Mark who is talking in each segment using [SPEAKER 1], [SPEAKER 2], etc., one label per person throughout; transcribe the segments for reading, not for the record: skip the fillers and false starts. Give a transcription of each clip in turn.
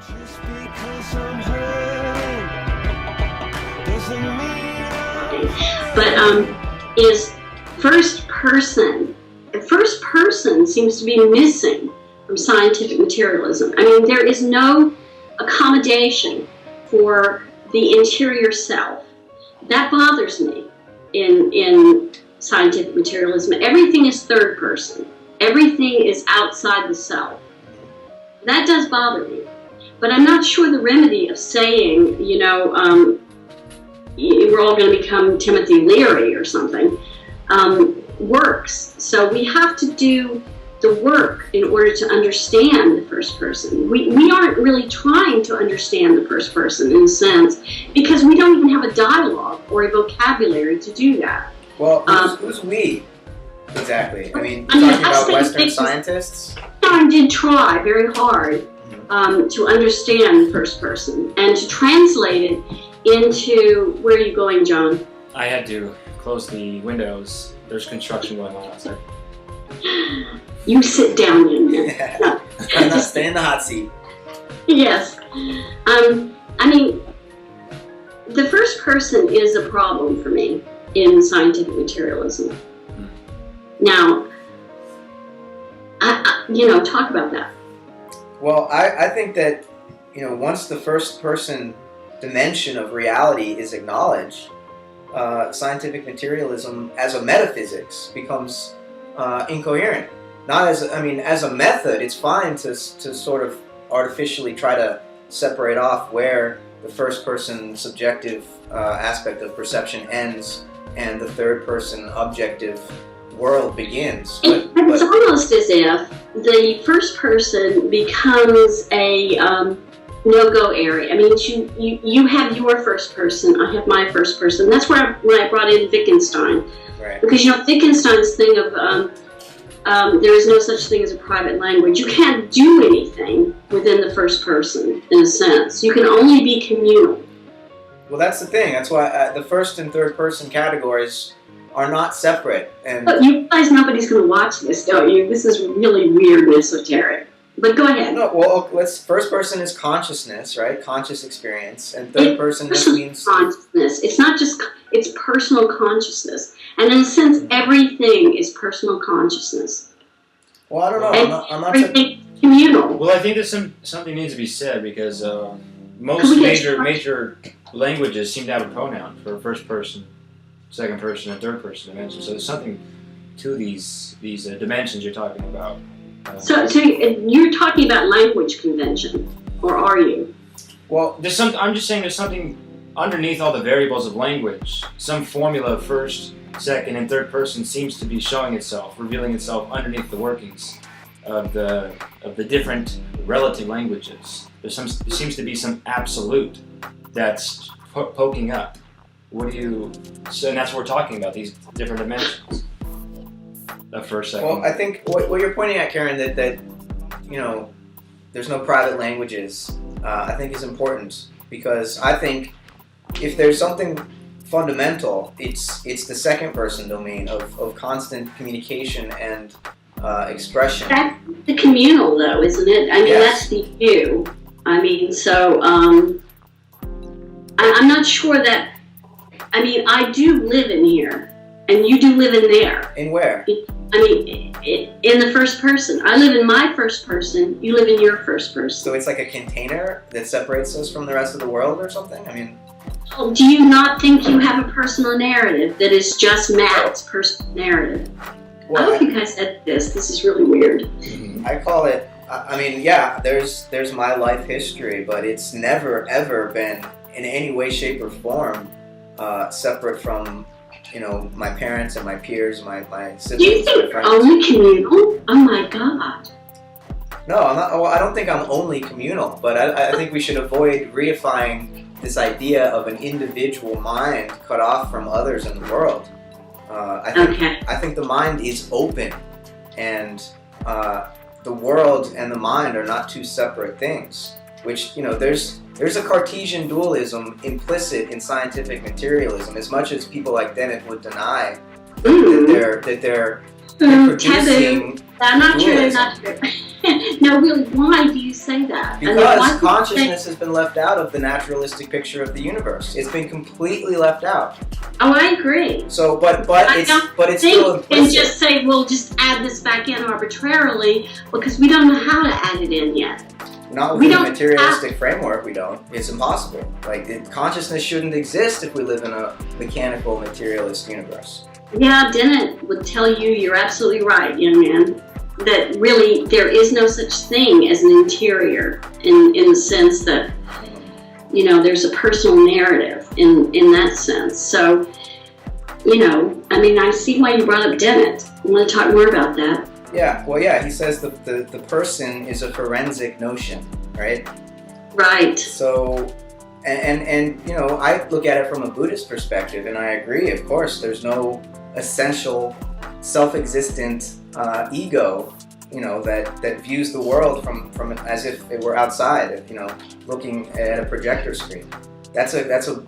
[SPEAKER 1] Just because I'm hurting doesn't mean
[SPEAKER 2] But is first person. First person seems to be missing from scientific materialism. I mean, there is no accommodation for the interior self. That bothers me in scientific materialism. Everything is third person. Everything is outside the self. That does bother me. But I'm not sure the remedy of saying, we're all going to become Timothy Leary or something, works. So we have to do the work in order to understand the first person. We aren't really trying to understand the first person in a sense because we don't even have a dialogue or a vocabulary to do that.
[SPEAKER 3] Well, who's we? Exactly. I mean, you're talking about Western scientists?
[SPEAKER 2] I did try very hard to understand the first person and to translate it into, where are you going, John?
[SPEAKER 4] I had to close the windows. There's construction going on outside.
[SPEAKER 2] You sit down, young man. No.
[SPEAKER 3] Just stay in the hot seat.
[SPEAKER 2] Yes. I mean, the first person is a problem for me in scientific materialism. Now, talk about that.
[SPEAKER 3] Well, I think that, once the first person dimension of reality is acknowledged, scientific materialism as a metaphysics becomes incoherent. Not as a method, it's fine to sort of artificially try to separate off where the first person subjective aspect of perception ends and the third person objective world begins.
[SPEAKER 2] But it's almost as if the first person becomes a no-go area. I mean, you have your first person, I have my first person. That's when I brought in Wittgenstein.
[SPEAKER 3] Right.
[SPEAKER 2] Because, Wittgenstein's thing of there is no such thing as a private language. You can't do anything within the first person, in a sense. You can only be communal.
[SPEAKER 3] Well, that's the thing. That's why the first and third person categories are not separate.
[SPEAKER 2] But you realize nobody's going to watch this, don't you? This is really weird and esoteric. But go ahead.
[SPEAKER 3] No, well, first person is consciousness, right? Conscious experience. And third person just means
[SPEAKER 2] consciousness. It's not just, it's personal consciousness. And in a sense, everything is personal consciousness.
[SPEAKER 3] Well, I don't know.
[SPEAKER 2] And
[SPEAKER 3] I'm not
[SPEAKER 2] everything is communal.
[SPEAKER 4] Well, I think there's something needs to be said because most major languages seem to have a pronoun for first person, second person, and third person dimension. So there's something to these dimensions you're talking about.
[SPEAKER 2] So you're talking about language convention, or are you?
[SPEAKER 3] Well,
[SPEAKER 4] I'm just saying there's something underneath all the variables of language. Some formula of first, second, and third person seems to be showing itself, revealing itself underneath the workings of the different relative languages. There seems to be some absolute that's poking up. So and that's what we're talking about, these different dimensions. First, second.
[SPEAKER 3] Well, I think what you're pointing at, Karen, that there's no private languages, I think is important because I think if there's something fundamental, it's the second person domain of constant communication and expression.
[SPEAKER 2] That's the communal, though, isn't it? I mean, That's the you. I mean, so I'm not sure that. I mean, I do live in here, and you do live in there.
[SPEAKER 3] In where?
[SPEAKER 2] In the first person. I live in my first person, you live in your first person.
[SPEAKER 3] So it's like a container that separates us from the rest of the world or something? I mean...
[SPEAKER 2] Do you not think you have a personal narrative that is just Matt's personal narrative?
[SPEAKER 3] Well,
[SPEAKER 2] I hope you guys said this. This is really weird.
[SPEAKER 3] I call it... there's my life history, but it's never, ever been in any way, shape, or form separate from... my parents and my peers, my siblings.
[SPEAKER 2] Do you think only communal? Oh my God.
[SPEAKER 3] No, I'm not. Well, I don't think I'm only communal, but I think we should avoid reifying this idea of an individual mind cut off from others in the world. I think the mind is open, and the world and the mind are not two separate things. Which, there's a Cartesian dualism implicit in scientific materialism, as much as people like Dennett would deny that they're producing
[SPEAKER 2] Not true,
[SPEAKER 3] dualism.
[SPEAKER 2] not true. No, really, why do you say that? And
[SPEAKER 3] Because
[SPEAKER 2] why do you
[SPEAKER 3] consciousness
[SPEAKER 2] say-
[SPEAKER 3] has been left out of the naturalistic picture of the universe. It's been completely left out.
[SPEAKER 2] Oh, I agree.
[SPEAKER 3] So, but
[SPEAKER 2] I
[SPEAKER 3] it's
[SPEAKER 2] don't
[SPEAKER 3] but it's still
[SPEAKER 2] think and
[SPEAKER 3] implicit.
[SPEAKER 2] just say, we'll just add this back in arbitrarily because we don't know how to add it in yet.
[SPEAKER 3] Not
[SPEAKER 2] we
[SPEAKER 3] within a
[SPEAKER 2] don't
[SPEAKER 3] materialistic framework. We don't. It's impossible. Like consciousness shouldn't exist if we live in a mechanical, materialist universe.
[SPEAKER 2] Yeah, Dennett would tell you you're absolutely right, young man, that really there is no such thing as an interior in the sense that, you know, there's a personal narrative in that sense. So, you know, I mean, I see why you brought up Dennett. I want to talk more about that.
[SPEAKER 3] Yeah. Well, yeah. He says the person is a forensic notion, right?
[SPEAKER 2] Right.
[SPEAKER 3] So, and you know, I look at it from a Buddhist perspective, and I agree. Of course, there's no essential, self-existent ego, you know, that views the world from as if it were outside, you know, looking at a projector screen. That's a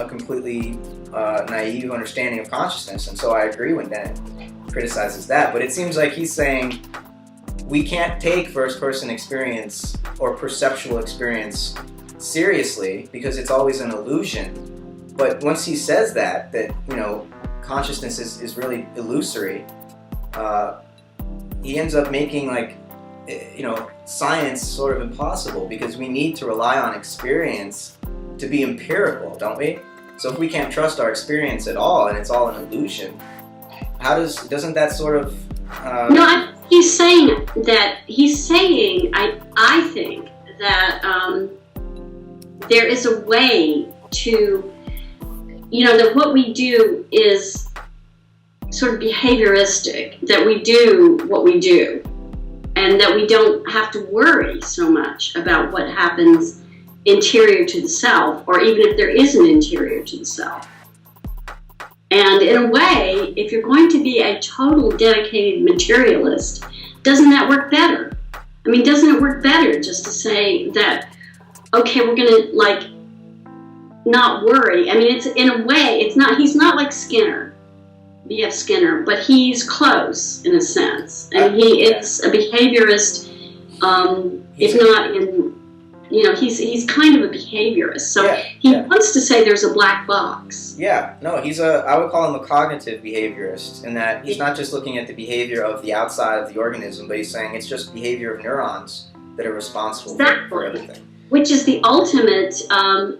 [SPEAKER 3] completely naive understanding of consciousness, and so I agree when Dennett criticizes that. But it seems like he's saying we can't take first-person experience or perceptual experience seriously because it's always an illusion. But once he says that you know, consciousness is really illusory, he ends up making, like, you know, science sort of impossible because we need to rely on experience to be empirical, don't we? So if we can't trust our experience at all and it's all an illusion, doesn't that sort of
[SPEAKER 2] No, he's saying I think that there is a way to, you know, that what we do is sort of behavioristic, that we do what we do, and that we don't have to worry so much about what happens interior to the self, or even if there is an interior to the self. And in a way, if you're going to be a total dedicated materialist, doesn't that work better? I mean, doesn't it work better just to say that, okay, we're going to, like, not worry? I mean, it's, in a way, it's not, he's not like Skinner, B.F. Skinner, but he's close in a sense. And he is a behaviorist, if not in, you know, he's kind of a behaviorist. So he wants to say there's a black box.
[SPEAKER 3] Yeah, no, I would call him a cognitive behaviorist, in that he's not just looking at the behavior of the outside of the organism, but he's saying it's just behavior of neurons that are responsible for everything.
[SPEAKER 2] Which is the ultimate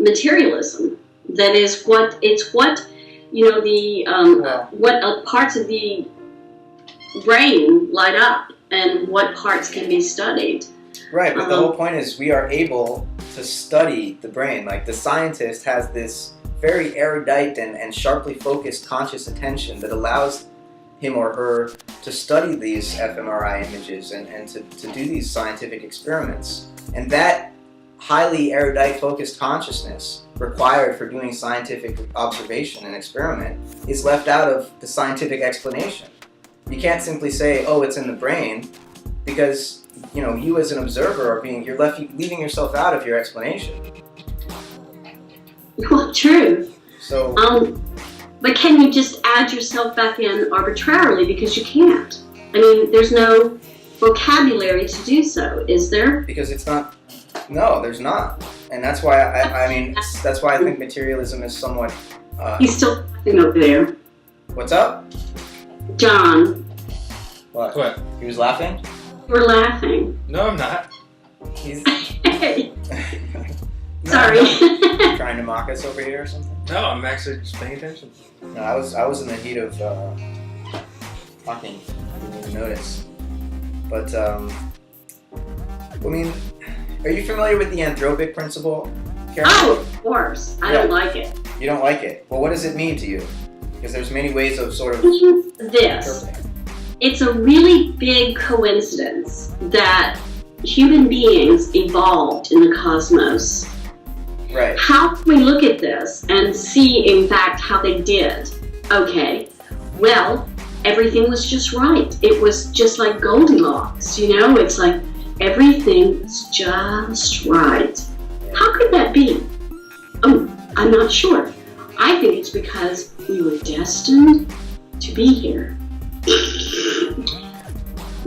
[SPEAKER 2] materialism. That is what, you know, the what parts of the brain light up and what parts can be studied.
[SPEAKER 3] Right, but the whole point is we are able to study the brain. Like, the scientist has this very erudite and sharply focused conscious attention that allows him or her to study these fMRI images and to do these scientific experiments. And that highly erudite focused consciousness required for doing scientific observation and experiment is left out of the scientific explanation. You can't simply say, oh, it's in the brain, because, you know, you as an observer are you're leaving yourself out of your explanation.
[SPEAKER 2] Well, true.
[SPEAKER 3] So,
[SPEAKER 2] but can you just add yourself back in arbitrarily? Because you can't. I mean, there's no vocabulary to do so, is there?
[SPEAKER 3] because it's not. No, there's not, and that's why I mean that's why I think materialism is somewhat.
[SPEAKER 2] He's still laughing over there.
[SPEAKER 3] What's up?
[SPEAKER 2] John,
[SPEAKER 3] What? He was laughing.
[SPEAKER 2] we're laughing.
[SPEAKER 4] No, I'm not.
[SPEAKER 3] He's
[SPEAKER 2] Sorry.
[SPEAKER 3] trying to mock us over here or something.
[SPEAKER 4] No, I'm actually just paying attention.
[SPEAKER 3] No, I was in the heat of talking. I didn't even notice. But I mean, are you familiar with the anthropic principle, Karen?
[SPEAKER 2] Oh, of course. I don't like it.
[SPEAKER 3] You don't like it. Well, what does it mean to you? Because there's many ways of sort of
[SPEAKER 2] This. It's a really big coincidence that human beings evolved in the cosmos.
[SPEAKER 3] Right.
[SPEAKER 2] How can we look at this and see, in fact, how they did? Okay, well, everything was just right. It was just like Goldilocks, you know? It's like everything was just right. How could that be? I'm not sure. I think it's because we were destined to be here.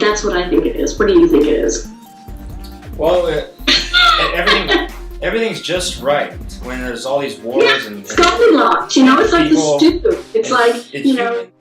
[SPEAKER 2] That's what I think it is. What do you think it is?
[SPEAKER 4] Well, everything's just right when there's all these wars and
[SPEAKER 2] Goldilocks, it's like the
[SPEAKER 4] people-
[SPEAKER 2] stew. It's like,
[SPEAKER 4] it's human.